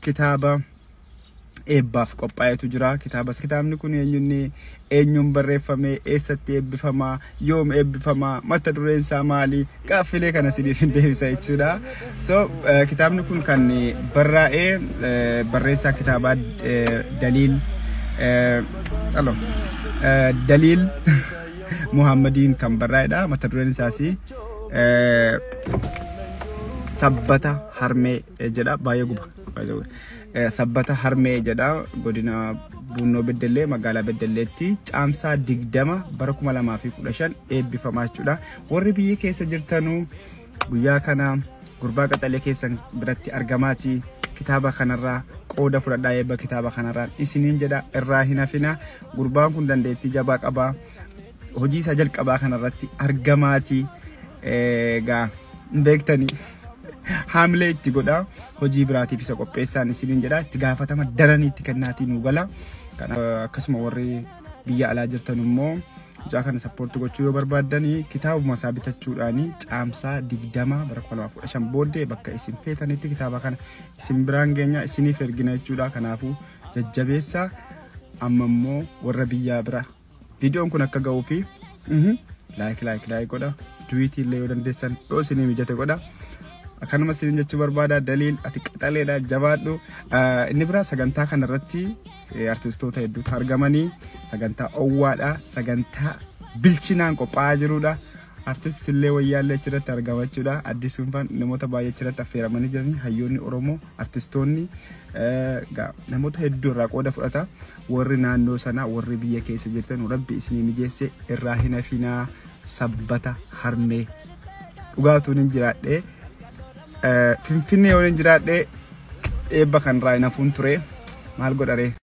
kitaaba eebbaaf qophaa'etu jira. Kitaabni kun eenyuun barreeffame, eessatti eebbifama, yoom eebbifama, mata dureen isaa maali? Gaaffilee kana siniif deebisa jechuudha. So kitaabni kun kan barraa'ee barreessaa kitaabaa Daliil Muhammadiin kan barraa'edha. Mata dureen isaas Sabbata Harmee jedha. Baay'ee guba. Sabbata Harmee jedha. Godina Bunnoo Beddellee magaalaa Beddelleetti caamsaa 20 bara 2015 eebbifamaa jechuudha. Warri biyya keessa jirtanuu guyyaa kana gurbaa qaxalee keessan biratti argamaati. Kitaaba kanarraa qooda fudhadhaa eebba kitaaba kanarraa isiniin jedha. Irraa hin hafina. Gurbaan kun dandeettii jabaa qaba. Hojii isaa jalqabaa kanarratti argamaati. Egaa beektanii haamlee itti godha. Hojii biraatiif isa qopheessaan isiniin jedha. Itti gaafatama daraniitti kennaatii nu gala. Akkasuma warri biyya alaa jirtan immoo hojii kana sappoorti gochuu yoo barbaadanii kitaabuma isaa bitachuudhaanii caamsaa 20 bara 2015 booddee bakka isin feetanitti kitaaba kana isin biraan geenya isiniif ergina jechuudha. Kanaafuu jajjabeessaa. Amma immoo warra biyya bira viidiyoon kun akka ga'uu fi laayik godha. Tweetii illee yoo dandeessan yoo isinii mijate godha. Akkanuma isin jechuu barbaada. Daliil ati qaxaleedha, jabaadhu. Inni biraa sagantaa kanarratti artistoota hedduutu argamanii sagantaa owwaadha, sagantaa bilchinaan qophaa'aa jirudha. Artist illee wayyaallee achirratti argamachuudha. Addisuun faan namoota baay'ee achirratti affeeramanii jiranii hayyoonni Oromoo, artistoonni namoota hedduu irraa qooda fudhata. Warri naannoo sanaa, warri biyya keessa jirtan rabbi isinii mijeesse irraa hin hafinaa. Sabbata Harmee dhugaatuun hin jiraadhee Finfinnee yoo hin jiraadhee eebba kan irraa hin hafuun ture maal godharee.